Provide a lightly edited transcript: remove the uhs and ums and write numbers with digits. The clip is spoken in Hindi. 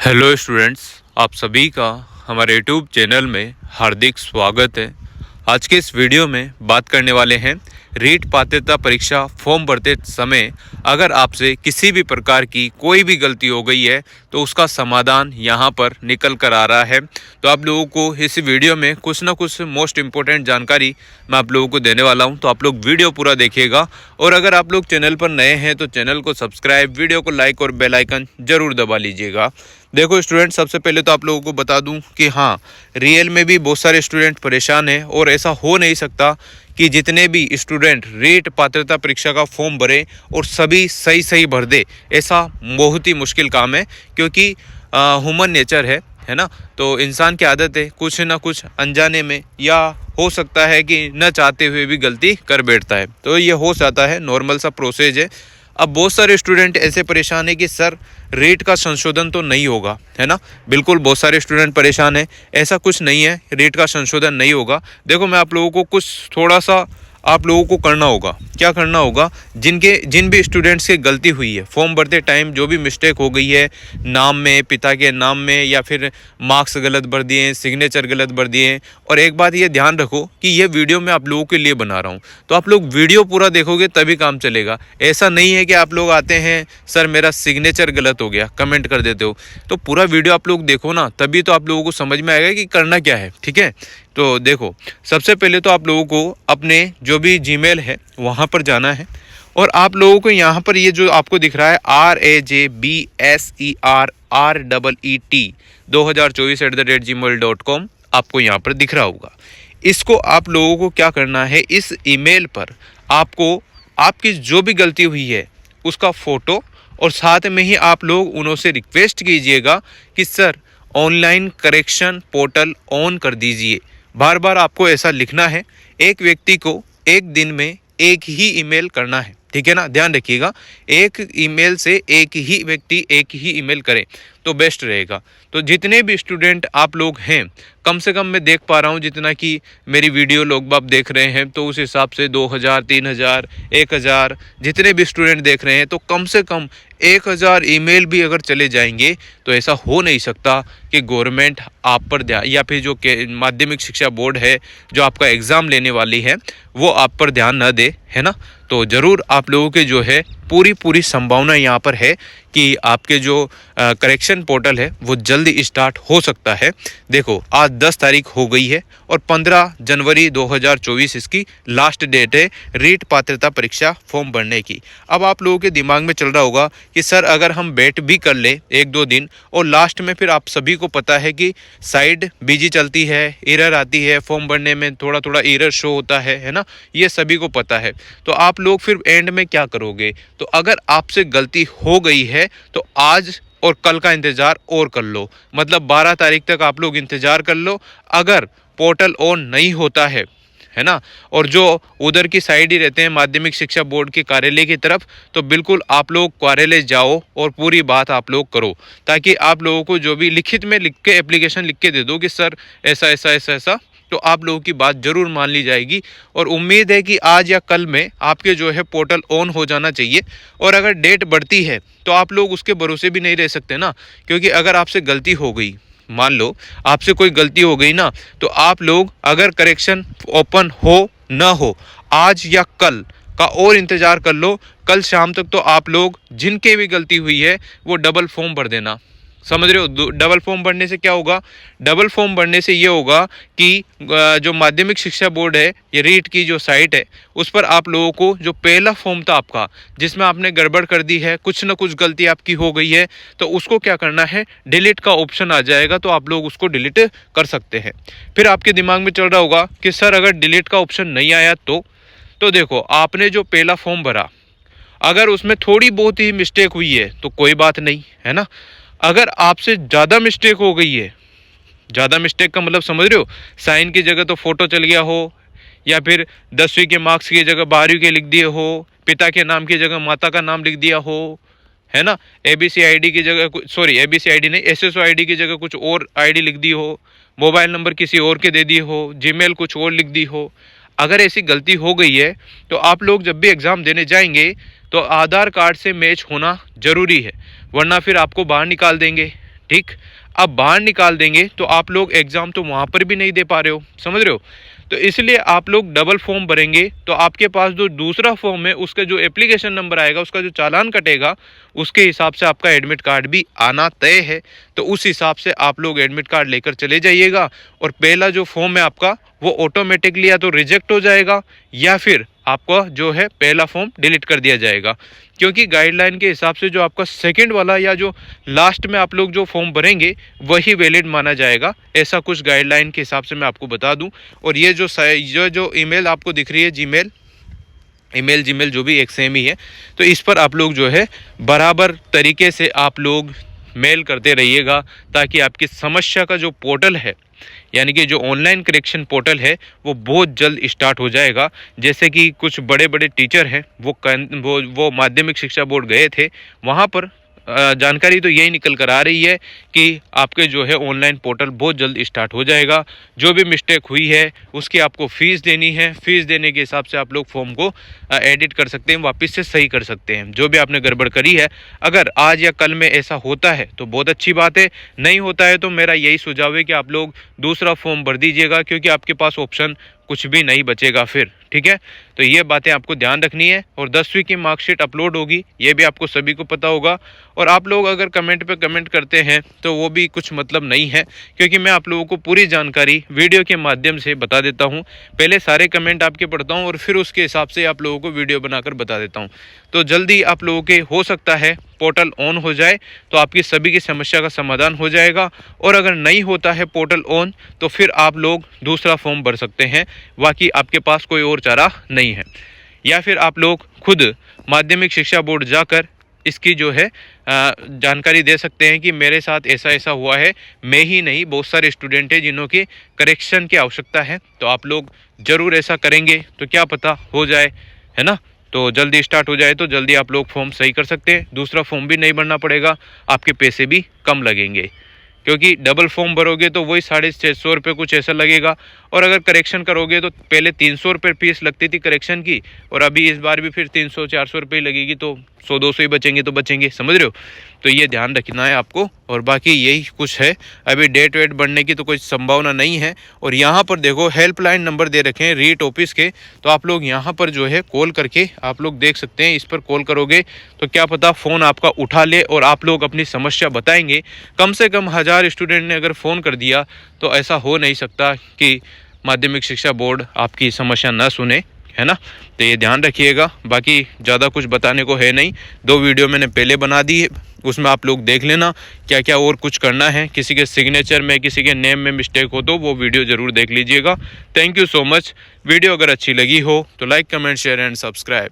हेलो स्टूडेंट्स, आप सभी का हमारे यूट्यूब चैनल में हार्दिक स्वागत है। आज के इस वीडियो में बात करने वाले हैं रीट पात्रता परीक्षा फॉर्म भरते समय अगर आपसे किसी भी प्रकार की कोई भी गलती हो गई है तो उसका समाधान यहाँ पर निकल कर आ रहा है। तो आप लोगों को इस वीडियो में कुछ ना कुछ मोस्ट इम्पोर्टेंट जानकारी मैं आप लोगों को देने वाला हूँ, तो आप लोग वीडियो पूरा देखिएगा। और अगर आप लोग चैनल पर नए हैं तो चैनल को सब्सक्राइब, वीडियो को लाइक और बेल आइकन जरूर दबा लीजिएगा। देखो स्टूडेंट, सबसे पहले तो आप लोगों को बता दूं कि हाँ, रियल में भी बहुत सारे स्टूडेंट परेशान हैं और ऐसा हो नहीं सकता कि जितने भी स्टूडेंट रीट पात्रता परीक्षा का फॉर्म भरें और सभी सही भर दे। ऐसा बहुत ही मुश्किल काम है, क्योंकि ह्यूमन नेचर है ना। तो इंसान की आदत है कुछ ना कुछ अनजाने में या हो सकता है कि न चाहते हुए भी गलती कर बैठता है। तो ये हो जाता है, नॉर्मल सा प्रोसेस है। अब बहुत सारे स्टूडेंट ऐसे परेशान है कि सर रेट का संशोधन तो नहीं होगा, है ना। बिल्कुल, बहुत सारे स्टूडेंट परेशान है। ऐसा कुछ नहीं है, रेट का संशोधन नहीं होगा। देखो, मैं आप लोगों को कुछ थोड़ा सा आप लोगों को करना होगा। क्या करना होगा? जिन भी स्टूडेंट्स से गलती हुई है फॉर्म भरते टाइम, जो भी मिस्टेक हो गई है नाम में, पिता के नाम में, या फिर मार्क्स गलत भर दिए, सिग्नेचर गलत भर दिए। और एक बात ये ध्यान रखो कि ये वीडियो मैं आप लोगों के लिए बना रहा हूँ, तो आप लोग वीडियो पूरा देखोगे तभी काम चलेगा। ऐसा नहीं है कि आप लोग आते हैं सर मेरा सिग्नेचर गलत हो गया, कमेंट कर देते हो। तो पूरा वीडियो आप लोग देखो ना, तभी तो आप लोगों को समझ में आएगा कि करना क्या है। ठीक है, तो देखो, सबसे पहले तो आप लोगों को अपने जो भी जीमेल है वहाँ पर जाना है। और आप लोगों को यहाँ पर ये जो आपको दिख रहा है RAJBSERREET 2024@gmail.com आपको यहाँ पर दिख रहा होगा। इसको आप लोगों को क्या करना है, इस ईमेल पर आपको आपकी जो भी गलती हुई है उसका फ़ोटो, और साथ में ही आप लोग उनसे रिक्वेस्ट कीजिएगा कि sir online correction portal on कर दीजिए। बार बार आपको ऐसा लिखना है। एक व्यक्ति को एक दिन में एक ही ईमेल करना है, ठीक है ना। ध्यान रखिएगा, एक ईमेल से एक ही व्यक्ति एक ही ईमेल करे तो बेस्ट रहेगा। तो जितने भी स्टूडेंट आप लोग हैं, कम से कम मैं देख पा रहा हूँ जितना कि मेरी वीडियो लोग बाप देख रहे हैं, तो उस हिसाब से 2000, 3000, 1000 जितने भी स्टूडेंट देख रहे हैं, तो कम से कम 1000 ईमेल भी अगर चले जाएंगे तो ऐसा हो नहीं सकता कि गवर्नमेंट आप पर ध्यान, या फिर जो माध्यमिक शिक्षा बोर्ड है जो आपका एग्ज़ाम लेने वाली है वो आप पर ध्यान न दे, है ना। तो ज़रूर आप लोगों के जो है पूरी संभावना यहाँ पर है कि आपके जो करेक्शन पोर्टल है वो जल्दी स्टार्ट हो सकता है। देखो, आज 10 तारीख हो गई है और 15 जनवरी 2024 इसकी लास्ट डेट है रीट पात्रता परीक्षा फॉर्म भरने की। अब आप लोगों के दिमाग में चल रहा होगा कि सर अगर हम वेट भी कर ले 1-2 दिन और लास्ट में फिर आप सभी को पता है कि साइट बिजी चलती है, एरर आती है, फॉर्म भरने में थोड़ा एरर शो होता है ना, ये सभी को पता है। तो आप लोग फिर एंड में क्या करोगे? तो अगर आपसे गलती हो गई है तो आज और कल का इंतज़ार और कर लो, मतलब 12 तारीख तक आप लोग इंतज़ार कर लो। अगर पोर्टल ऑन नहीं होता है ना, और जो उधर की साइड ही रहते हैं माध्यमिक शिक्षा बोर्ड के कार्यालय की तरफ, तो बिल्कुल आप लोग कार्यालय जाओ और पूरी बात आप लोग करो, ताकि आप लोगों को जो भी लिखित में लिख के एप्लीकेशन लिख के दे दो कि सर ऐसा ऐसा ऐसा ऐसा, तो आप लोगों की बात जरूर मान ली जाएगी। और उम्मीद है कि आज या कल में आपके जो है पोर्टल ऑन हो जाना चाहिए। और अगर डेट बढ़ती है तो आप लोग उसके भरोसे भी नहीं रह सकते ना, क्योंकि अगर आपसे गलती हो गई, मान लो आपसे कोई गलती हो गई ना, तो आप लोग अगर करेक्शन ओपन हो ना हो, आज या कल का और इंतज़ार कर लो। कल शाम तक तो आप लोग जिनके भी गलती हुई है वो डबल फॉर्म भर देना। समझ रहे हो? डबल फॉर्म भरने से क्या होगा? डबल फॉर्म भरने से ये होगा कि जो माध्यमिक शिक्षा बोर्ड है, ये रीट की जो साइट है, उस पर आप लोगों को जो पहला फॉर्म था आपका, जिसमें आपने गड़बड़ कर दी है, कुछ ना कुछ गलती आपकी हो गई है, तो उसको क्या करना है, डिलीट का ऑप्शन आ जाएगा, तो आप लोग उसको डिलीट कर सकते हैं। फिर आपके दिमाग में चल रहा होगा कि सर अगर डिलीट का ऑप्शन नहीं आया तो देखो, आपने जो पहला फॉर्म भरा, अगर उसमें थोड़ी बहुत ही मिस्टेक हुई है तो कोई बात नहीं, है ना। अगर आपसे ज़्यादा मिस्टेक हो गई है, ज़्यादा मिस्टेक का मतलब समझ रहे हो, साइन की जगह तो फ़ोटो चल गया हो, या फिर 10वीं के मार्क्स की जगह 12वीं के लिख दिए हो, पिता के नाम की जगह माता का नाम लिख दिया हो, है ना। ABC ID की जगह, सॉरी ABC ID नहीं, SSO ID की जगह कुछ और ID लिख दी हो, मोबाइल नंबर किसी और के दे दिए हो, जीमेल कुछ और लिख दी हो। अगर ऐसी गलती हो गई है तो आप लोग जब भी एग्ज़ाम देने जाएंगे तो आधार कार्ड से मैच होना ज़रूरी है, वरना फिर आपको बाहर निकाल देंगे। ठीक। अब बाहर निकाल देंगे तो आप लोग एग्ज़ाम तो वहाँ पर भी नहीं दे पा रहे हो, समझ रहे हो। तो इसलिए आप लोग डबल फॉर्म भरेंगे तो आपके पास जो दूसरा फॉर्म है उसका जो एप्लीकेशन नंबर आएगा, उसका जो चालान कटेगा, उसके हिसाब से आपका एडमिट कार्ड भी आना तय है। तो उस हिसाब से आप लोग एडमिट कार्ड लेकर चले जाइएगा और पहला जो फॉर्म है आपका वो ऑटोमेटिकली या तो रिजेक्ट हो जाएगा या फिर आपका जो है पहला फॉर्म डिलीट कर दिया जाएगा, क्योंकि गाइडलाइन के हिसाब से जो आपका सेकंड वाला या जो लास्ट में आप लोग जो फॉर्म भरेंगे वही वैलिड माना जाएगा। ऐसा कुछ गाइडलाइन के हिसाब से मैं आपको बता दूं। और ये जो ईमेल आपको दिख रही है, जीमेल जो भी एक सेम ही है, तो इस पर आप लोग जो है बराबर तरीके से आप लोग मेल करते रहिएगा, ताकि आपकी समस्या का जो पोर्टल है, यानी कि जो ऑनलाइन करेक्शन पोर्टल है, वो बहुत जल्द स्टार्ट हो जाएगा। जैसे कि कुछ बड़े बड़े टीचर हैं वो माध्यमिक शिक्षा बोर्ड गए थे, वहाँ पर जानकारी तो यही निकल कर आ रही है कि आपके जो है ऑनलाइन पोर्टल बहुत जल्द स्टार्ट हो जाएगा। जो भी मिस्टेक हुई है उसकी आपको फ़ीस देनी है, फ़ीस देने के हिसाब से आप लोग फॉर्म को एडिट कर सकते हैं, वापस से सही कर सकते हैं जो भी आपने गड़बड़ करी है। अगर आज या कल में ऐसा होता है तो बहुत अच्छी बात है, नहीं होता है तो मेरा यही सुझाव है कि आप लोग दूसरा फॉर्म भर दीजिएगा, क्योंकि आपके पास ऑप्शन कुछ भी नहीं बचेगा फिर, ठीक है। तो ये बातें आपको ध्यान रखनी है। और 10वीं की मार्कशीट अपलोड होगी, ये भी आपको सभी को पता होगा। और आप लोग अगर कमेंट पे कमेंट करते हैं तो वो भी कुछ मतलब नहीं है, क्योंकि मैं आप लोगों को पूरी जानकारी वीडियो के माध्यम से बता देता हूँ। पहले सारे कमेंट आपके पढ़ता हूँ और फिर उसके हिसाब से आप लोगों को वीडियो बनाकर बता देता हूँ। तो जल्दी आप लोगों के हो सकता है पोर्टल ऑन हो जाए तो आपकी सभी की समस्या का समाधान हो जाएगा। और अगर नहीं होता है पोर्टल ऑन तो फिर आप लोग दूसरा फॉर्म भर सकते हैं, बाकी आपके पास कोई और चारा नहीं है। या फिर आप लोग खुद माध्यमिक शिक्षा बोर्ड जाकर इसकी जो है जानकारी दे सकते हैं कि मेरे साथ ऐसा ऐसा हुआ है। मैं ही नहीं, बहुत सारे स्टूडेंट हैं जिन्हों की करेक्शन की आवश्यकता है। तो आप लोग ज़रूर ऐसा करेंगे तो क्या पता हो जाए, है ना। तो जल्दी स्टार्ट हो जाए तो जल्दी आप लोग फॉर्म सही कर सकते हैं, दूसरा फॉर्म भी नहीं भरना पड़ेगा, आपके पैसे भी कम लगेंगे। क्योंकि डबल फॉर्म भरोगे तो वही 650 रुपये कुछ ऐसा लगेगा। और अगर करेक्शन करोगे तो पहले 300 रुपये फीस लगती थी करेक्शन की, और अभी इस बार भी फिर 300-400 रुपये लगेगी, तो 100-200 ही बचेंगे तो बचेंगे, समझ रहे हो। तो ये ध्यान रखना है आपको। और बाकी यही कुछ है, अभी डेट वेट बढ़ने की तो कोई संभावना नहीं है। और यहाँ पर देखो हेल्पलाइन नंबर दे रखे हैं रीट ऑफिस के, तो आप लोग यहाँ पर जो है कॉल करके आप लोग देख सकते हैं। इस पर कॉल करोगे तो क्या पता फ़ोन आपका उठा ले और आप लोग अपनी समस्या बताएंगे। कम से कम 1000 स्टूडेंट ने अगर फ़ोन कर दिया तो ऐसा हो नहीं सकता कि माध्यमिक शिक्षा बोर्ड आपकी समस्या न सुने, है ना। तो ये ध्यान रखिएगा। बाकी ज़्यादा कुछ बताने को है नहीं, 2 वीडियो मैंने पहले बना दी है, उसमें आप लोग देख लेना क्या क्या और कुछ करना है। किसी के सिग्नेचर में, किसी के नेम में मिस्टेक हो तो वो वीडियो ज़रूर देख लीजिएगा। Thank you so much. Video अगर अच्छी लगी हो तो like, comment, share and subscribe.